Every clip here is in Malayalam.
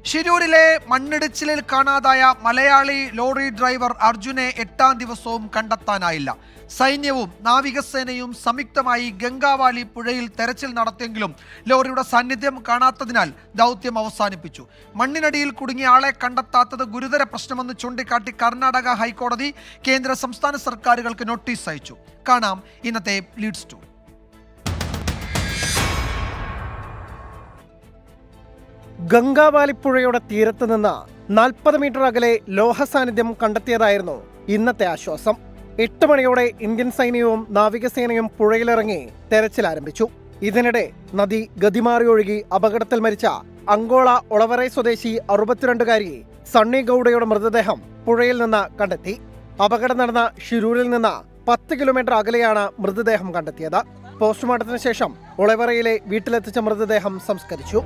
ഷിരൂരിലെ മണ്ണിടിച്ചിലിൽ കാണാതായ മലയാളി ലോറി ഡ്രൈവർ അർജുനെ 8ാം ദിവസവും കണ്ടെത്താനായില്ല. സൈന്യവും നാവികസേനയും സംയുക്തമായി ഗംഗാവാലി പുഴയിൽ തെരച്ചിൽ നടത്തിയെങ്കിലും ലോറിയുടെ സാന്നിധ്യം കാണാത്തതിനാൽ ദൗത്യം അവസാനിപ്പിച്ചു. മണ്ണിനടിയിൽ കുടുങ്ങിയ ആളെ കണ്ടെത്താത്തത് ഗുരുതര പ്രശ്നമെന്ന് ചൂണ്ടിക്കാട്ടി കർണാടക ഹൈക്കോടതി കേന്ദ്ര സംസ്ഥാന സർക്കാരുകൾക്ക് നോട്ടീസ് അയച്ചു. കാണാം ഇന്നത്തെ ലീഡ്സ് ടു. ഗംഗാവാലിപ്പുഴയുടെ തീരത്ത് നിന്ന് 40 മീറ്റർ അകലെ ലോഹ സാന്നിധ്യം കണ്ടെത്തിയതായിരുന്നു ഇന്നത്തെ ആശ്വാസം. 8 മണിയോടെ ഇന്ത്യൻ സൈന്യവും നാവികസേനയും പുഴയിലിറങ്ങി തെരച്ചിൽ ആരംഭിച്ചു. ഇതിനിടെ നദി ഗതിമാറി ഒഴുകി അപകടത്തിൽ മരിച്ച അങ്കോള ഒളവറൈ സ്വദേശി 62-കാരി സണ്ണി ഗൌഡയുടെ മൃതദേഹം പുഴയിൽ നിന്ന് കണ്ടെത്തി. അപകടം നടന്ന ഷിരൂരിൽ നിന്ന് 10 കിലോമീറ്റർ അകലെയാണ് മൃതദേഹം കണ്ടെത്തിയത്. പോസ്റ്റ്മോർട്ടത്തിന് ശേഷം ഒളവറയിലെ വീട്ടിലെത്തിച്ച മൃതദേഹം സംസ്കരിച്ചു.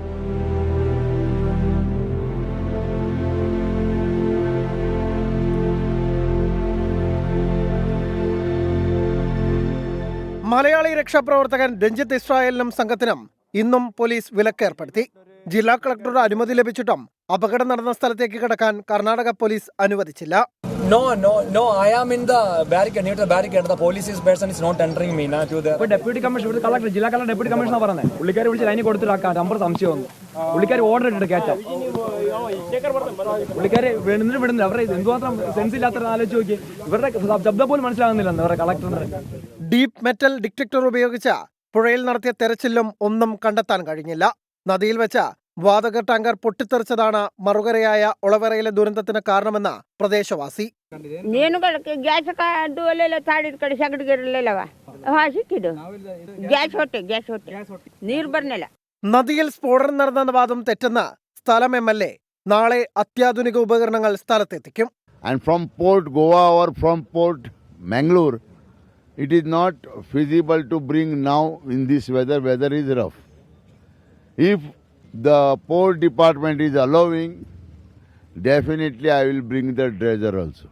മലയാളി രക്ഷാപ്രവർത്തകൻ രഞ്ജിത്ത് ഇസ്രായേലിനും സംഘത്തിനും ഇന്നും പോലീസ് വിലക്കേർപ്പെടുത്തി. ജില്ലാ കളക്ടറുടെ അനുമതി ലഭിച്ചിട്ടും അപകടം നടന്ന സ്ഥലത്തേക്ക് കടക്കാൻ കർണാടക പോലീസ് അനുവദിച്ചില്ല. No, I am in the barricade, near the barricade. The police person is not entering me now to the... But deputy commissioner, collector, ജില്ലാ കളക്ടർ ഡെപ്യൂട്ടി കമ്മീഷണർ പറഞ്ഞത് പുള്ളിക്കാരി വിളിച്ച് ലൈനിൽ കൊടുത്തിട്ടാക്കാം നമ്പർ സംശയം വന്നു. പുള്ളിക്കാരി ഓർഡർ ഇട്ടിട്ട് കയറ്റാം. പുള്ളിക്കാരി വിടുന്നില്ല. അവരെ എന്തുമാത്രം സെൻസ് ഇല്ലാത്ത ആലോചിച്ച് നോക്കി. ഇവരുടെ ശബ്ദം പോലും മനസ്സിലാകുന്നില്ലെന്ന് ഇവരുടെ കളക്ടറിന്റെ. ഡീപ് മെറ്റൽ ഡിറ്റക്ടർ ഉപയോഗിച്ച പുഴയിൽ നടത്തിയ തെരച്ചിലും ഒന്നും കണ്ടെത്താൻ കഴിഞ്ഞില്ല. നദിയിൽ വെച്ച വാതക ടാങ്കർ പൊട്ടിത്തെറിച്ചതാണ് മറുകരയായ ഒളവറയിലെ ദുരന്തത്തിന് കാരണമെന്ന് പ്രദേശവാസി. നദിയിൽ സ്ഫോടനം നടന്ന വാദം തെറ്റെന്ന് സ്ഥലം MLA നാളെ അത്യാധുനിക ഉപകരണങ്ങൾ സ്ഥലത്തെത്തിക്കും. And from Port Goa or from Port Mangalore, it is not feasible to bring now in this weather. Weather is rough. If the port department is allowing, definitely I will bring the dredger also.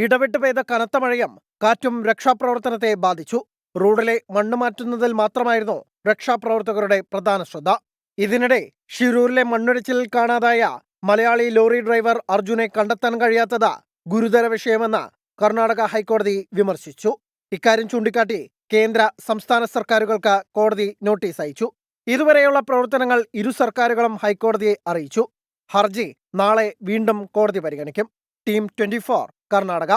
ഇടവിട്ട് പെയ്ത കനത്ത മഴയും കാറ്റും രക്ഷാപ്രവർത്തനത്തെ ബാധിച്ചു. റോഡിലെ മണ്ണ് മാറ്റുന്നതിൽ മാത്രമായിരുന്നു രക്ഷാപ്രവർത്തകരുടെ പ്രധാന ശ്രദ്ധ. ഇതിനിടെ ഷിരൂരിലെ മണ്ണിടിച്ചിലിൽ കാണാതായ മലയാളി ലോറി ഡ്രൈവർ അർജുനെ കണ്ടെത്താൻ കഴിയാത്തത് ഗുരുതര വിഷയമെന്ന് കർണാടക ഹൈക്കോടതി വിമർശിച്ചു. ഇക്കാര്യം ചൂണ്ടിക്കാട്ടി കേന്ദ്ര സംസ്ഥാന സർക്കാരുകൾക്ക് കോടതി നോട്ടീസ് അയച്ചു. ഇതുവരെയുള്ള പ്രവർത്തനങ്ങൾ ഇരു സർക്കാരുകളും ഹൈക്കോടതിയെ അറിയിച്ചു. ഹർജി നാളെ വീണ്ടും കോടതി പരിഗണിക്കും. ടീം 24 കർണാടക.